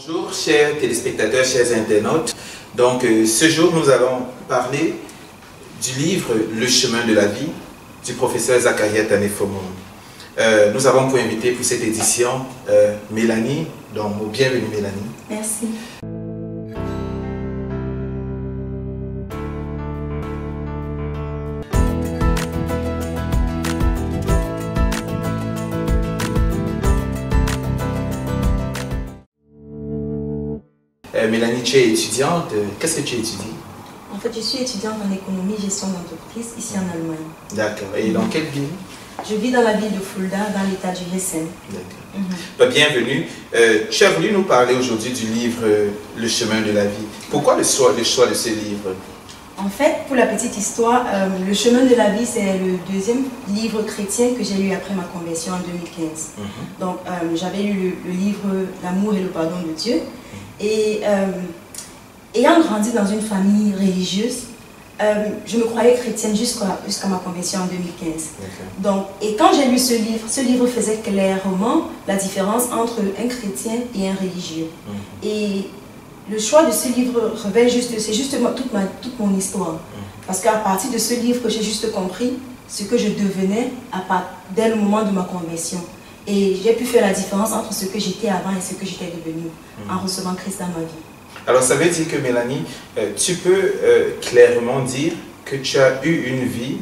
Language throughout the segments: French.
Bonjour chers téléspectateurs, chers internautes. Donc ce jour nous allons parler du livre Le chemin de la vie du professeur Zakaria Tanefomon. Nous avons pour invité pour cette édition Mélanie. Donc bienvenue Mélanie. Merci. Mélanie, tu es étudiante. Qu'est-ce que tu étudies? En fait, je suis étudiante en économie et gestion d'entreprise ici en Allemagne. D'accord. Et dans quelle ville? Je vis dans la ville de Fulda, dans l'état du Hessen. D'accord. Bienvenue. Tu as voulu nous parler aujourd'hui du livre Le chemin de la vie. Pourquoi le choix de ce livre? En fait, pour la petite histoire, Le chemin de la vie, c'est le deuxième livre chrétien que j'ai lu après ma conversion en 2015. Donc, j'avais lu le livre L'amour et le pardon de Dieu. Et ayant grandi dans une famille religieuse, je me croyais chrétienne jusqu'à ma conversion en 2015. Donc, et quand j'ai lu ce livre faisait clairement la différence entre un chrétien et un religieux. Et le choix de ce livre révèle c'est justement toute mon histoire. Parce qu'à partir de ce livre, j'ai juste compris ce que je devenais dès le moment de ma conversion. Et j'ai pu faire la différence entre ce que j'étais avant et ce que j'étais devenue en recevant Christ dans ma vie. Alors ça veut dire que Mélanie, tu peux clairement dire que tu as eu une vie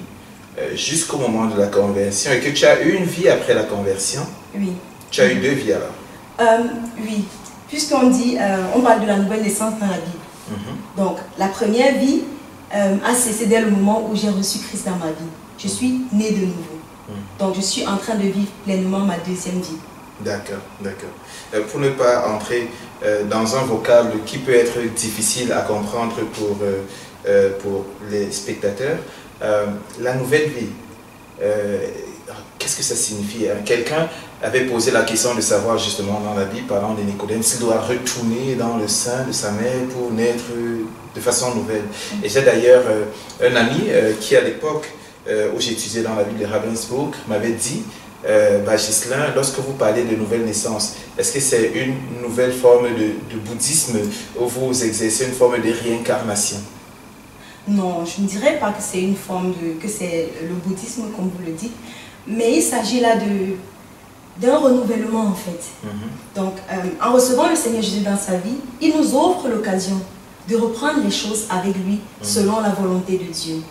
jusqu'au moment de la conversion et que tu as eu une vie après la conversion. Oui. Tu as eu deux vies alors? Oui. Puisqu'on dit, on parle de la nouvelle naissance dans la vie. Donc la première vie a cessé dès le moment où j'ai reçu Christ dans ma vie. Je suis née de nouveau. Donc je suis en train de vivre pleinement ma deuxième vie. D'accord, d'accord. Pour ne pas entrer dans un vocable qui peut être difficile à comprendre pour les spectateurs, la nouvelle vie, qu'est-ce que ça signifie? Quelqu'un avait posé la question de savoir justement dans la Bible, parlant de Nicodème, s'il doit retourner dans le sein de sa mère pour naître de façon nouvelle. Et j'ai d'ailleurs un ami qui à l'époque où j'étudiais dans la ville de Ravensburg, m'avait dit, Ghislain, lorsque vous parlez de nouvelle naissance, est-ce que c'est une nouvelle forme de bouddhisme où vous exercez une forme de réincarnation? Non, je ne dirais pas que c'est une forme que c'est le bouddhisme comme vous le dites, mais il s'agit là d'un renouvellement en fait. Donc, en recevant le Seigneur Jésus dans sa vie, il nous offre l'occasion de reprendre les choses avec lui selon la volonté de Dieu.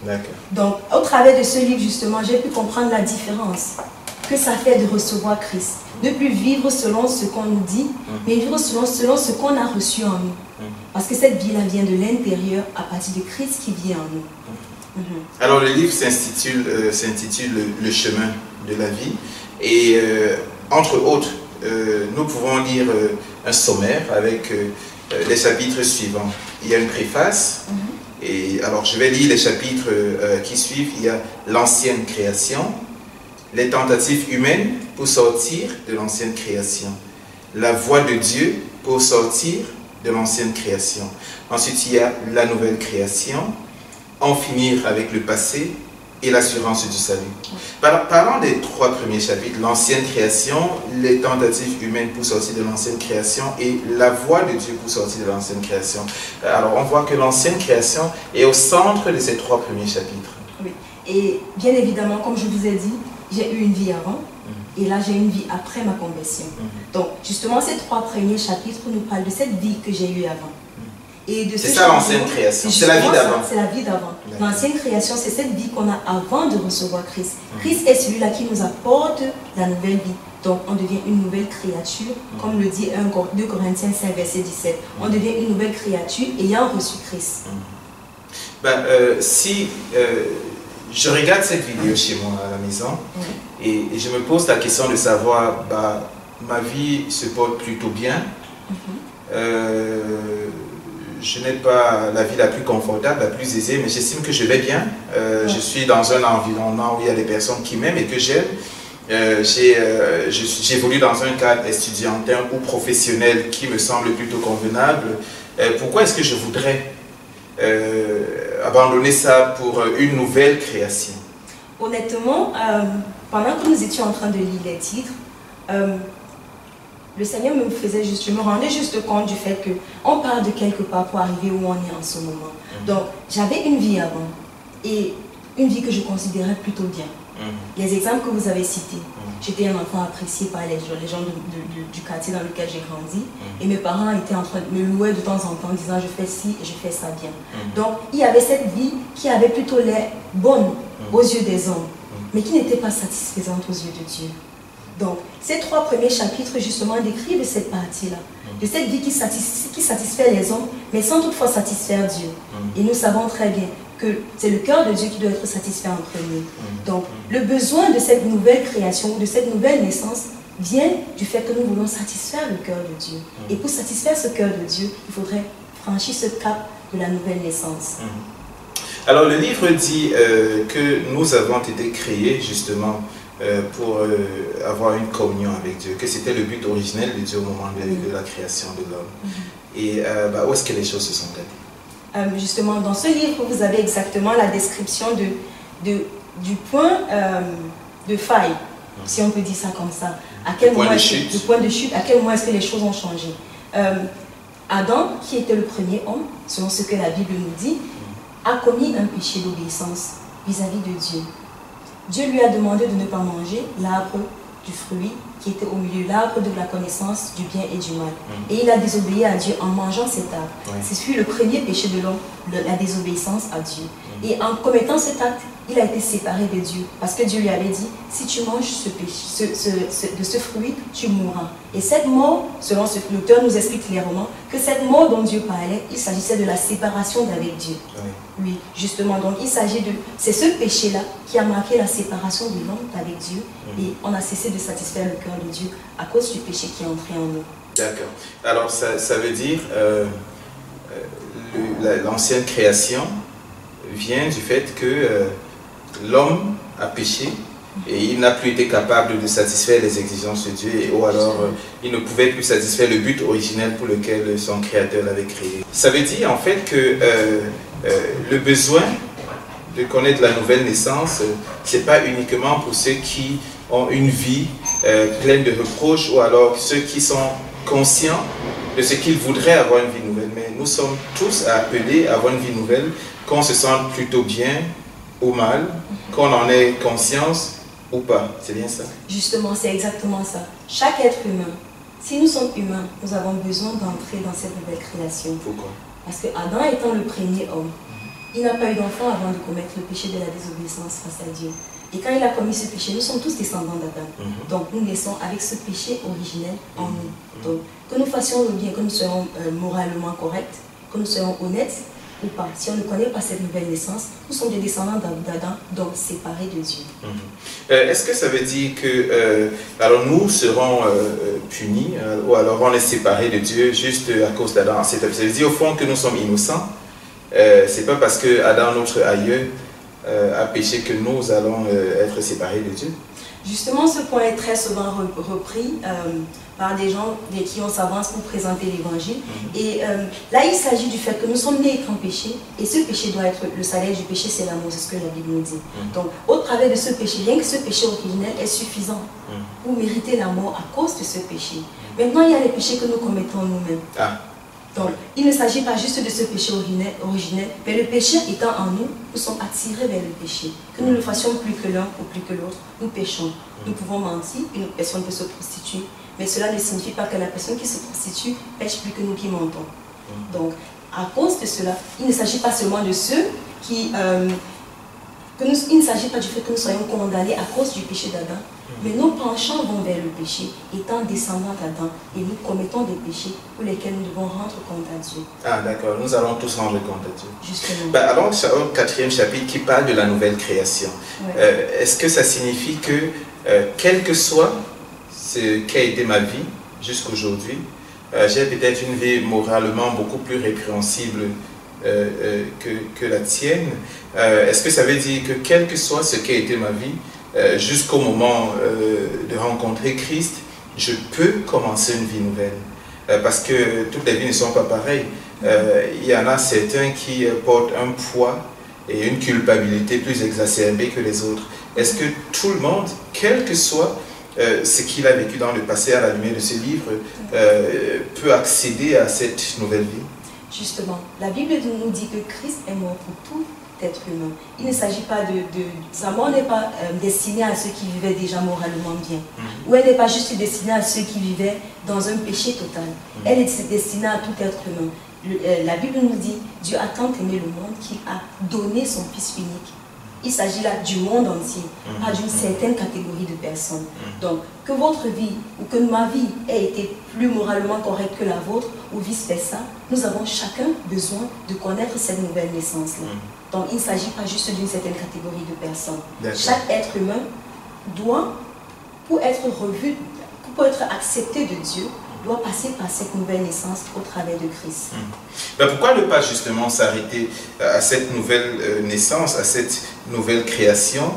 Donc, au travers de ce livre, justement, j'ai pu comprendre la différence que ça fait de recevoir Christ. Ne plus vivre selon ce qu'on nous dit, mais vivre selon ce qu'on a reçu en nous. Parce que cette vie-là vient de l'intérieur à partir de Christ qui vit en nous. Alors, le livre s'intitule Le chemin de la vie. Et entre autres, nous pouvons lire un sommaire avec les chapitres suivants. Il y a une préface, et alors je vais lire les chapitres qui suivent. Il y a l'ancienne création, les tentatives humaines pour sortir de l'ancienne création, la voix de Dieu pour sortir de l'ancienne création. Ensuite, il y a la nouvelle création, en finir avec le passé et l'assurance du salut. Parlons des trois premiers chapitres, l'ancienne création, les tentatives humaines pour sortir de l'ancienne création et la voix de Dieu pour sortir de l'ancienne création. Alors on voit que l'ancienne création est au centre de ces trois premiers chapitres. Oui, et bien évidemment, comme je vous ai dit, j'ai eu une vie avant et là j'ai une vie après ma conversion. Donc justement ces trois premiers chapitres nous parlent de cette vie que j'ai eue avant. C'est ça l'ancienne création, c'est la vie d'avant. C'est la vie d'avant. L'ancienne création, c'est cette vie qu'on a avant de recevoir Christ. Christ est celui-là qui nous apporte la nouvelle vie. Donc on devient une nouvelle créature, comme le dit 2 Corinthiens 5, verset 17. On devient une nouvelle créature ayant reçu Christ. Si je regarde cette vidéo chez moi à la maison et je me pose la question de savoir, ma vie se porte plutôt bien. Je n'ai pas la vie la plus confortable, la plus aisée, mais j'estime que je vais bien. Je suis dans un environnement où il y a des personnes qui m'aiment et que j'aime. J'évolue dans un cadre estudiantin ou professionnel qui me semble plutôt convenable. Pourquoi est-ce que je voudrais abandonner ça pour une nouvelle création? Honnêtement, pendant que nous étions en train de lire les titres, le Seigneur me faisait juste, je me rendais juste compte du fait qu'on part de quelque part pour arriver où on est en ce moment. Donc, j'avais une vie avant et une vie que je considérais plutôt bien. Les exemples que vous avez cités, j'étais un enfant apprécié par les gens du quartier dans lequel j'ai grandi et mes parents étaient en train de me louer de temps en temps en disant je fais ci et je fais ça bien. Donc, il y avait cette vie qui avait plutôt l'air bonne aux yeux des hommes, mais qui n'était pas satisfaisante aux yeux de Dieu. Donc, ces 3 premiers chapitres, justement, décrivent cette partie-là, de cette vie qui satisfait les hommes, mais sans toutefois satisfaire Dieu. Et nous savons très bien que c'est le cœur de Dieu qui doit être satisfait en premier. Donc, le besoin de cette nouvelle création, de cette nouvelle naissance, vient du fait que nous voulons satisfaire le cœur de Dieu. Et pour satisfaire ce cœur de Dieu, il faudrait franchir ce cap de la nouvelle naissance. Alors, le livre dit que nous avons été créés, justement, pour avoir une communion avec Dieu, que c'était le but originel de Dieu au moment de la création de l'homme. Et où est-ce que les choses se sont gâtées? Justement, dans ce livre, vous avez exactement la description du point de faille, si on peut dire ça comme ça. À quel moment le point de chute, à quel moment est-ce que les choses ont changé? Adam, qui était le premier homme, selon ce que la Bible nous dit, a commis un péché d'obéissance vis-à-vis de Dieu. Dieu lui a demandé de ne pas manger l'arbre du fruit qui était au milieu, l'arbre de la connaissance du bien et du mal. Et il a désobéi à Dieu en mangeant cet arbre. Ce fut le premier péché de l'homme, la désobéissance à Dieu. Et en commettant cet acte, il a été séparé de Dieu. Parce que Dieu lui avait dit, si tu manges de ce fruit, tu mourras. Et cette mort, selon ce que l'auteur nous explique clairement, que cette mort dont Dieu parlait, il s'agissait de la séparation d'avec Dieu. Oui, justement. Donc il s'agit de... C'est ce péché-là qui a marqué la séparation de l'homme avec Dieu. Et on a cessé de satisfaire le cœur de Dieu à cause du péché qui est entré en nous. D'accord. Alors ça veut dire l'ancienne création vient du fait que l'homme a péché et il n'a plus été capable de satisfaire les exigences de Dieu, ou alors il ne pouvait plus satisfaire le but originel pour lequel son créateur l'avait créé. Ça veut dire en fait que le besoin de connaître la nouvelle naissance, ce n'est pas uniquement pour ceux qui ont une vie pleine de reproches, ou alors ceux qui sont conscients de ce qu'ils voudraient avoir une vie nouvelle, mais nous sommes tous appelés à avoir une vie nouvelle, qu'on se sente plutôt bien ou mal, qu'on en ait conscience ou pas. C'est bien ça? Justement, c'est exactement ça. Chaque être humain, si nous sommes humains, nous avons besoin d'entrer dans cette nouvelle création. Pourquoi? Parce que Adam étant le premier homme, il n'a pas eu d'enfant avant de commettre le péché de la désobéissance face à Dieu. Et quand il a commis ce péché, nous sommes tous descendants d'Adam. Donc nous naissons avec ce péché originel en nous. Donc que nous fassions le bien, que nous soyons moralement corrects, que nous soyons honnêtes ou pas. Si on ne connaît pas cette nouvelle naissance, nous sommes des descendants d'Adam, donc séparés de Dieu. Est-ce que ça veut dire que alors nous serons punis, ou alors on est séparés de Dieu juste à cause d'Adam? Ça veut dire au fond que nous sommes innocents. C'est pas parce que Adam, notre aïeux, a péché que nous allons être séparés de Dieu. Justement, ce point est très souvent repris par des gens vers qui on s'avance pour présenter l'évangile. Et là, il s'agit du fait que nous sommes nés en péché, et ce péché doit être, le salaire du péché, c'est l'amour, c'est ce que la Bible nous dit. Donc, au travers de ce péché, rien que ce péché originel est suffisant pour mériter la mort à cause de ce péché. Maintenant, il y a les péchés que nous commettons nous-mêmes. Donc, il ne s'agit pas juste de ce péché originel, mais le péché étant en nous, nous sommes attirés vers le péché. Que nous le fassions plus que l'un ou plus que l'autre, nous péchons. Nous pouvons mentir, une personne peut se prostituer, mais cela ne signifie pas que la personne qui se prostitue pêche plus que nous qui mentons. Donc, à cause de cela, il ne s'agit pas seulement de ceux qui... il ne s'agit pas du fait que nous soyons condamnés à cause du péché d'Adam, mais nos penchants vont vers le péché, étant descendants d'Adam, et nous commettons des péchés pour lesquels nous devons rendre compte à Dieu. Ah d'accord, nous allons tous rendre compte à Dieu. Justement. Alors, au 4e chapitre qui parle de la nouvelle création, est-ce que ça signifie que, quel que soit ce qu'a été ma vie jusqu'aujourd'hui, j'ai peut-être une vie moralement beaucoup plus répréhensible que la tienne? Est-ce que ça veut dire que quel que soit ce qu'a été ma vie, jusqu'au moment de rencontrer Christ, je peux commencer une vie nouvelle? Parce que toutes les vies ne sont pas pareilles. Il y en a certains qui portent un poids et une culpabilité plus exacerbée que les autres. Est-ce que tout le monde, quel que soit ce qu'il a vécu dans le passé à la lumière de ce livre, peut accéder à cette nouvelle vie? Justement, la Bible nous dit que Christ est mort pour tout être humain. Il ne s'agit pas sa mort n'est pas destinée à ceux qui vivaient déjà moralement bien. Ou elle n'est pas juste destinée à ceux qui vivaient dans un péché total. Elle est destinée à tout être humain. La Bible nous dit, Dieu a tant aimé le monde qu'il a donné son Fils unique. Il s'agit là du monde entier, pas d'une certaine catégorie de personnes. Donc, que votre vie ou que ma vie ait été plus moralement correcte que la vôtre ou vice-versa, nous avons chacun besoin de connaître cette nouvelle naissance-là. Donc, il ne s'agit pas juste d'une certaine catégorie de personnes. Chaque être humain doit, pour être revu, pour être accepté de Dieu, doit passer par cette nouvelle naissance au travers de Christ. Pourquoi ne pas justement s'arrêter à cette nouvelle naissance, à cette nouvelle création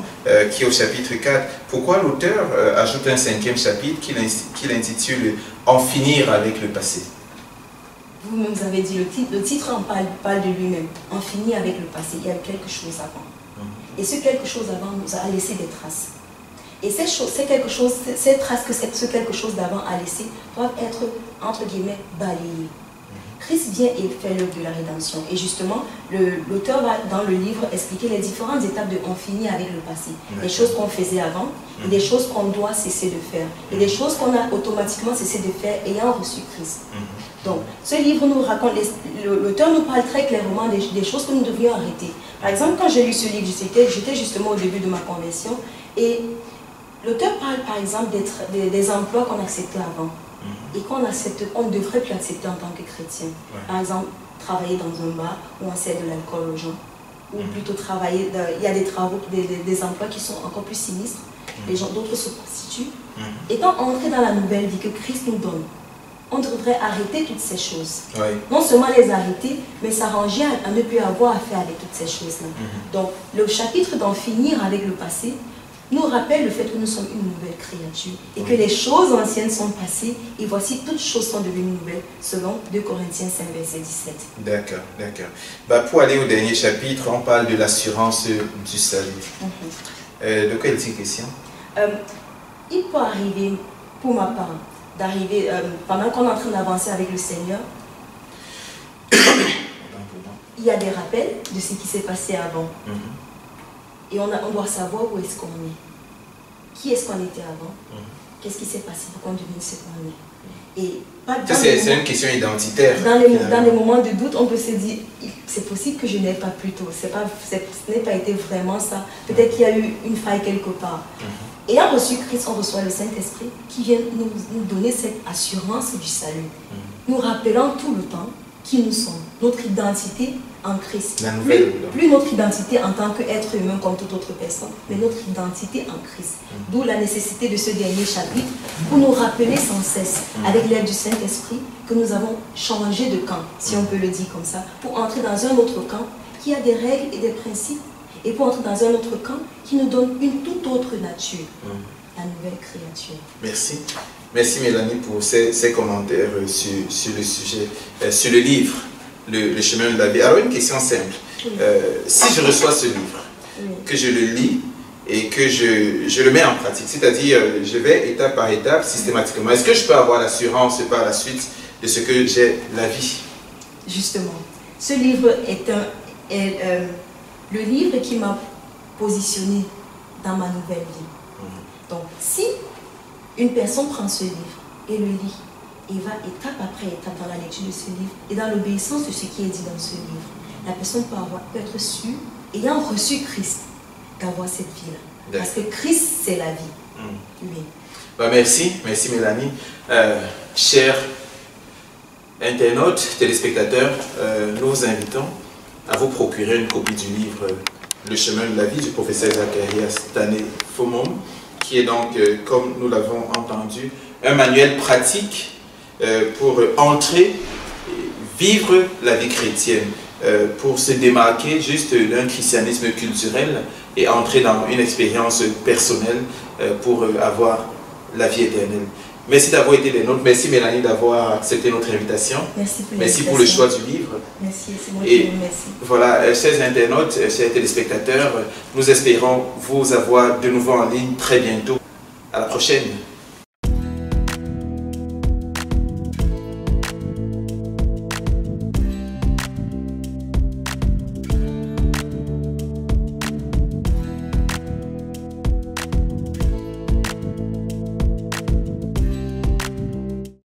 qui est au chapitre 4? Pourquoi l'auteur ajoute un 5e chapitre qu'il intitule « En finir avec le passé » ? Vous nous avez dit, le titre en parle de lui-même. En finir avec le passé, il y a quelque chose avant. Et ce quelque chose avant nous a laissé des traces. Et ces traces que ce quelque chose d'avant a laissé doivent être, entre guillemets, balayées. Christ vient et fait l'œuvre de la rédemption. Et justement, l'auteur va dans le livre expliquer les différentes étapes de on finit avec le passé. Les choses qu'on faisait avant, et des choses qu'on doit cesser de faire. Et des choses qu'on a automatiquement cessé de faire ayant reçu Christ. Donc, ce livre nous raconte, l'auteur nous parle très clairement des choses que nous devrions arrêter. Par exemple, quand j'ai lu ce livre, j'étais justement au début de ma conversion, et l'auteur parle par exemple des emplois qu'on acceptait avant et qu'on ne devrait plus accepter en tant que chrétien. Par exemple, travailler dans un bar où on sert de l'alcool aux gens, ou plutôt travailler, il y a des travaux, des emplois qui sont encore plus sinistres, d'autres se prostituent. Étant entré dans la nouvelle vie que Christ nous donne, on devrait arrêter toutes ces choses. Non seulement les arrêter, mais s'arranger à ne plus avoir à faire avec toutes ces choses-là. Donc, le chapitre d'en finir avec le passé nous rappelle le fait que nous sommes une nouvelle créature et que les choses anciennes sont passées et voici toutes choses sont devenues nouvelles selon 2 Corinthiens 5 verset 17. D'accord. Pour aller au dernier chapitre, on parle de l'assurance du salut. De quoi est-il question? Il peut arriver, pour ma part, d'arriver, pendant qu'on est en train d'avancer avec le Seigneur, il y a des rappels de ce qui s'est passé avant. Et on doit savoir où est-ce qu'on est. Qui est-ce qu'on était avant? Qu'est-ce qui s'est passé pour qu'on devienne ce qu'on est? Et c'est une question identitaire. Dans les moments de doute, on peut se dire, c'est possible que je n'ai pas plus tôt. Ce n'est pas été vraiment ça. Peut-être qu'il y a eu une faille quelque part. Ayant reçu Christ, on reçoit le Saint-Esprit qui vient nous donner cette assurance du salut. Nous rappelant tout le temps qui nous sommes, notre identité en Christ. Plus notre identité en tant qu'être humain comme toute autre personne, mais notre identité en Christ. D'où la nécessité de ce dernier chapitre pour nous rappeler sans cesse, avec l'aide du Saint-Esprit, que nous avons changé de camp, si on peut le dire comme ça, pour entrer dans un autre camp qui a des règles et des principes, et pour entrer dans un autre camp qui nous donne une toute autre nature, la nouvelle créature. Merci. Merci Mélanie pour ces commentaires sur le sujet, sur le livre, le chemin de la vie. Alors une question simple. Si je reçois ce livre, que je le lis et que je le mets en pratique, c'est-à-dire je vais étape par étape, systématiquement, est-ce que je peux avoir l'assurance par la suite de ce que j'ai la vie? Justement, ce livre est le livre qui m'a positionné dans ma nouvelle vie. Donc si une personne prend ce livre et le lit et va étape après étape dans la lecture de ce livre et dans l'obéissance de ce qui est dit dans ce livre, la personne peut être sûre, ayant reçu Christ, d'avoir cette vie-là. Parce que Christ, c'est la vie. Merci Mélanie. Chers internautes, téléspectateurs, nous vous invitons à vous procurer une copie du livre Le chemin de la vie du professeur Zacharias Tane-Fomom, qui est donc, comme nous l'avons entendu, un manuel pratique pour entrer, vivre la vie chrétienne, pour se démarquer juste d'un christianisme culturel et entrer dans une expérience personnelle pour avoir la vie éternelle. Merci d'avoir été des nôtres. Merci Mélanie d'avoir accepté notre invitation. Merci pour le choix du livre. Merci, c'est moi qui vous remercie. Voilà, chers internautes, chers téléspectateurs, nous espérons vous avoir de nouveau en ligne très bientôt. À la prochaine.